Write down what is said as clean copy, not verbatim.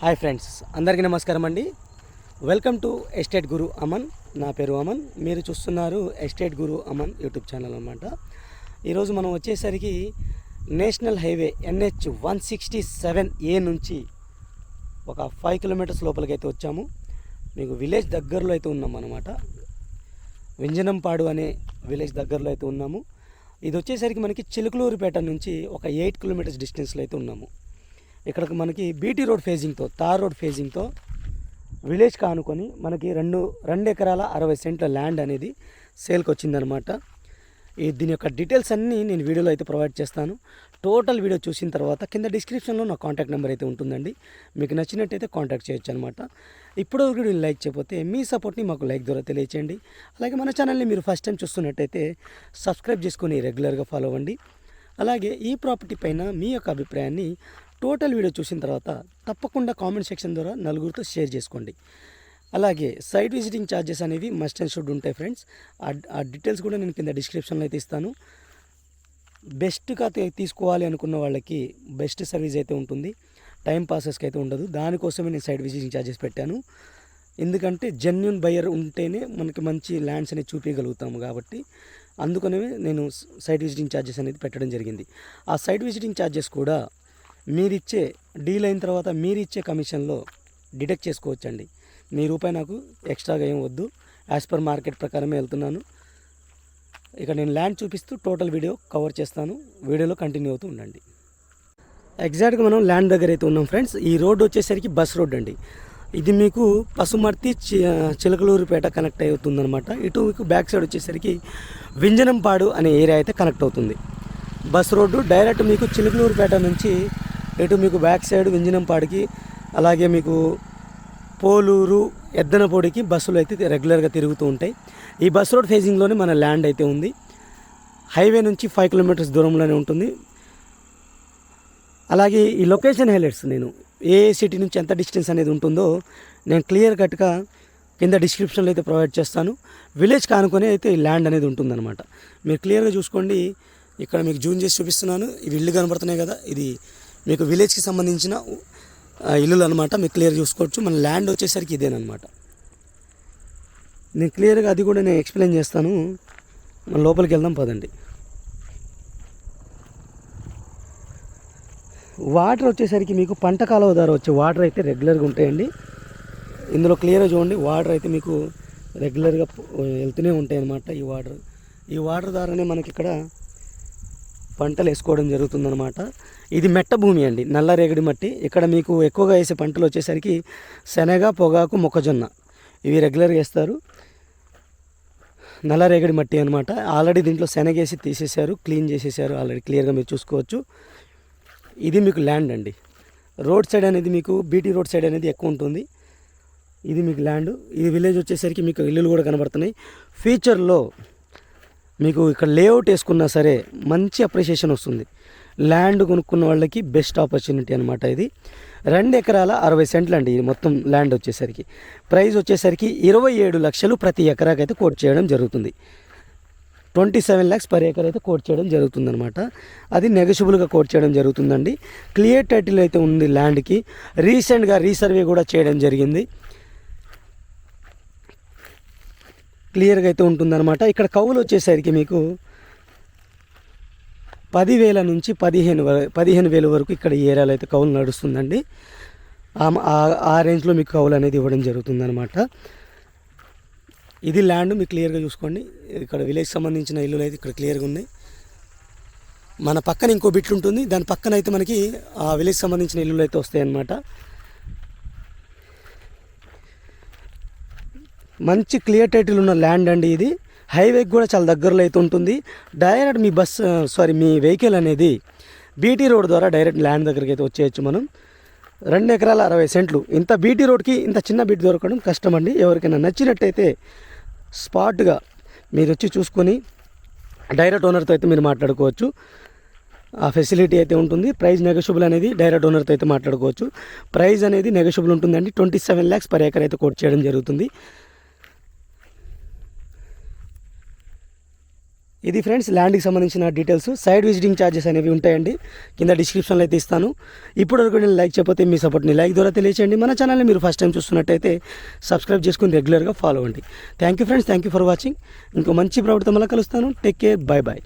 Hi friends, అందరికీ నమస్కారం అండి. వెల్కమ్ టు ఎస్టేట్ గురు అమన్. నా పేరు అమన్. మీరు చూస్తున్నారు ఎస్టేట్ గురు అమన్ యూట్యూబ్ ఛానల్ అనమాట. ఈరోజు మనం వచ్చేసరికి నేషనల్ హైవే NH 167A నుంచి ఒక 5 కిలోమీటర్స్ లోపలికి అయితే వచ్చాము. మీకు విలేజ్ దగ్గరలో అయితే ఉన్నాము అనమాట. వింజనంపాడు అనే విలేజ్ దగ్గరలో అయితే ఉన్నాము. ఇది వచ్చేసరికి మనకి చిలుకలూరుపేట నుంచి ఒక 8 కిలోమీటర్స్ డిస్టెన్స్లో అయితే ఉన్నాము. ఇక్కడ మనకి బీటీ రోడ్ ఫేజింగ్తో, తార్ రోడ్ ఫేజింగ్తో విలేజ్ కానుకొని మనకి 2 ఎకరాల 60 సెంట్ల ల్యాండ్ అనేది సేల్కి వచ్చిందనమాట. దీని యొక్క డీటెయిల్స్ అన్నీ నేను వీడియోలో అయితే ప్రొవైడ్ చేస్తాను. టోటల్ వీడియో చూసిన తర్వాత కింద డిస్క్రిప్షన్లో నా కాంటాక్ట్ నెంబర్ అయితే ఉంటుందండి. మీకు నచ్చినట్టయితే కాంటాక్ట్ చేయొచ్చు అనమాట. ఇప్పుడు వీడియోని లైక్ చేయకపోతే మీ సపోర్ట్ని మాకు లైక్ ద్వారా తెలియచేయండి. అలాగే మన ఛానల్ని మీరు ఫస్ట్ టైం చూస్తున్నట్టయితే సబ్స్క్రైబ్ చేసుకొని రెగ్యులర్గా ఫాలో అవ్వండి. అలాగే ఈ ప్రాపర్టీ పైన మీ యొక్క అభిప్రాయాన్ని టోటల్ వీడియో చూసిన తర్వాత తప్పకుండా కామెంట్ సెక్షన్ ద్వారా నలుగురితో షేర్ చేసుకోండి. అలాగే సైట్ విజిటింగ్ ఛార్జెస్ అనేవి మస్ట్ అండ్ షుడ్ ఉంటాయి ఫ్రెండ్స్. ఆ డీటెయిల్స్ కూడా నేను కింద డిస్క్రిప్షన్లో అయితే ఇస్తాను. బెస్ట్గా తీసుకోవాలి అనుకున్న వాళ్ళకి బెస్ట్ సర్వీస్ అయితే ఉంటుంది, టైం పాసెస్కి అయితే ఉండదు. దానికోసమే నేను సైట్ విజిటింగ్ ఛార్జెస్ పెట్టాను. ఎందుకంటే జెన్యూన్ బయర్ ఉంటేనే మనకి మంచి ల్యాండ్స్ అనేది చూపించగలుగుతాము కాబట్టి అందుకనే నేను సైట్ విజిటింగ్ ఛార్జెస్ అనేది పెట్టడం జరిగింది. ఆ సైట్ విజిటింగ్ ఛార్జెస్ కూడా మీరిచ్చే డీల్ అయిన తర్వాత మీరిచ్చే కమిషన్లో డిడక్ట్ చేసుకోవచ్చండి. ₹1 నాకు ఎక్స్ట్రాగా ఏం వద్దు. యాజ్ పర్ మార్కెట్ ప్రకారమే వెళ్తున్నాను. ఇక నేను ల్యాండ్ చూపిస్తూ టోటల్ వీడియో కవర్ చేస్తాను. వీడియోలో కంటిన్యూ అవుతూ ఉండండి. ఎగ్జాక్ట్గా మనం ల్యాండ్ దగ్గర అయితే ఉన్నాం ఫ్రెండ్స్. ఈ రోడ్ వచ్చేసరికి బస్ రోడ్ అండి. ఇది మీకు పసుమర్తి చిలకలూరుపేట కనెక్ట్ అవుతుందన్నమాట. ఇటు మీకు బ్యాక్ సైడ్ వచ్చేసరికి వింజనంపాడు అనే ఏరియా అయితే కనెక్ట్ అవుతుంది. బస్ రోడ్డు డైరెక్ట్ మీకు చిలకలూరుపేట నుంచి ఇటు మీకు బ్యాక్ సైడ్ వింజనంపాడికి, అలాగే మీకు పోలూరు, ఎద్దనపొడికి బస్సులు అయితే రెగ్యులర్గా తిరుగుతూ ఉంటాయి. ఈ బస్ రోడ్ ఫేజింగ్లోనే మన ల్యాండ్ అయితే ఉంది. హైవే నుంచి 5 కిలోమీటర్స్ దూరంలోనే ఉంటుంది. అలాగే ఈ లొకేషన్ హైలైట్స్ నేను ఏ సిటీ నుంచి ఎంత డిస్టెన్స్ అనేది ఉంటుందో నేను క్లియర్ కట్గా కింద డిస్క్రిప్షన్లో అయితే ప్రొవైడ్ చేస్తాను. విలేజ్ కానుకొని అయితే ఈ ల్యాండ్ అనేది ఉంటుందన్నమాట. మీరు క్లియర్గా చూసుకోండి. ఇక్కడ మీకు జూమ్ చేసి చూపిస్తున్నాను. ఇవి ఇల్లు కనబడుతున్నాయి కదా, ఇది మీకు విలేజ్కి సంబంధించిన ఇల్లులు అనమాట. మీకు క్లియర్ చూసుకోవచ్చు. మన ల్యాండ్ వచ్చేసరికి ఇదేనమాట. నేను క్లియర్గా అది కూడా నేను ఎక్స్ప్లెయిన్ చేస్తాను. మన లోపలికి వెళ్దాం పదండి. వాటర్ వచ్చేసరికి మీకు పంట కాలువ ద్వారా వచ్చే వాటర్ అయితే రెగ్యులర్గా ఉంటాయండి. ఇందులో క్లియర్గా చూడండి. వాటర్ అయితే మీకు రెగ్యులర్గా వెళ్తూనే ఉంటాయి అన్నమాట. ఈ వాటర్ ద్వారానే మనకి ఇక్కడ పంటలు వేసుకోవడం జరుగుతుందన్నమాట. ఇది మెట్ట భూమి అండి, నల్లరేగడి మట్టి. ఇక్కడ మీకు ఎక్కువగా వేసే పంటలు వచ్చేసరికి శనగ, పొగాకు, మొక్కజొన్న ఇవి రెగ్యులర్గా వేస్తారు. నల్లరేగడి మట్టి అనమాట. ఆల్రెడీ దీంట్లో శనగేసి తీసేశారు, క్లీన్ చేసేసారు ఆల్రెడీ. క్లియర్గా మీరు చూసుకోవచ్చు. ఇది మీకు ల్యాండ్ అండి. రోడ్ సైడ్ అనేది మీకు బీటీ రోడ్ సైడ్ అనేది ఎక్కువ ఉంటుంది. ఇది మీకు ల్యాండ్. ఈ విలేజ్ వచ్చేసరికి మీకు ఇల్లులు కూడా కనబడుతున్నాయి. ఫ్యూచర్లో మీకు ఇక్కడ లేఅవుట్ వేసుకున్నా సరే మంచి అప్రిషియేషన్ వస్తుంది. ల్యాండ్ కొనుక్కున్న వాళ్ళకి బెస్ట్ ఆపర్చునిటీ అనమాట. ఇది 2 ఎకరాల 60 సెంట్లు అండి. ఇది మొత్తం ల్యాండ్ వచ్చేసరికి ప్రైస్ వచ్చేసరికి 27 లక్షలు ప్రతి ఎకరాకైతే కోట్ చేయడం జరుగుతుంది. 27 lakhs పర్ ఏకర్ అయితే కోట్ చేయడం జరుగుతుంది అనమాట. అది నెగోషియబుల్గా కోట్ చేయడం జరుగుతుందండి. క్లియర్ టైటిల్ అయితే ఉంది ల్యాండ్కి. రీసెంట్గా రీసర్వే కూడా చేయడం జరిగింది. క్లియర్గా అయితే ఉంటుందన్నమాట. ఇక్కడ కౌలు వచ్చేసరికి మీకు 10,000 నుంచి 15,000 వరకు ఇక్కడ ఈ ఏరియాలో అయితే కౌలు నడుస్తుందండి. ఆ రేంజ్లో మీకు కౌలు అనేది ఇవ్వడం జరుగుతుందన్నమాట. ఇది ల్యాండ్ మీకు క్లియర్గా చూసుకోండి. ఇక్కడ విలేజ్ సంబంధించిన ఇల్లులు అయితే ఇక్కడ క్లియర్గా ఉన్నాయి. మన పక్కన ఇంకో బిట్లు ఉంటుంది. దాని పక్కన అయితే మనకి ఆ విలేజ్ సంబంధించిన ఇల్లులు అయితే వస్తాయి అన్నమాట. మంచి క్లియర్ టైటిల్ ఉన్న ల్యాండ్ అండి ఇది. హైవేకి కూడా చాలా దగ్గరలో అయితే ఉంటుంది. డైరెక్ట్ మీ వెహికల్ అనేది బీటీ రోడ్ ద్వారా డైరెక్ట్ ల్యాండ్ దగ్గరికి అయితే వచ్చేయచ్చు మనం. 2 ఎకరాల 60 సెంట్లు. ఇంత బీటీ రోడ్కి ఇంత చిన్న బీటీ దొరకడం కష్టం అండి. ఎవరికైనా నచ్చినట్టయితే స్పాట్గా మీరు వచ్చి చూసుకొని డైరెక్ట్ ఓనర్తో అయితే మీరు మాట్లాడుకోవచ్చు. ఆ ఫెసిలిటీ అయితే ఉంటుంది. ప్రైస్ నెగోషియబుల్ అనేది డైరెక్ట్ ఓనర్తో అయితే మాట్లాడుకోవచ్చు. ప్రైస్ అనేది నెగోషియబుల్ ఉంటుందండి. 27 lakhs పర్ ఏకర్ అయితే కోట్ చేయడం జరుగుతుంది. ఇది ఫ్రెండ్స్ ల్యాండ్కి సంబంధించిన డీటెయిల్స్. సైడ్ విజిటింగ్ ఛార్జెస్ అనేవి ఉంటాయండి, కింద డిస్క్రిప్షన్లో అయితే ఇస్తాను. ఇప్పటివరకు నేను లైక్ చేయకపోతే మీ సపోర్ట్ని లైక్ ద్వారా తెలియచేయండి. మన ఛానల్ని మీరు ఫస్ట్ టైం చూస్తున్నట్టయితే సబ్స్క్రైబ్ చేసుకుని రెగ్యులర్గా ఫాలో అవ్వండి. Thank you friends, thank you for watching. ఇంకో మంచి ప్రభుత్వం మళ్ళీ కలుస్తాను. Take care, bye bye.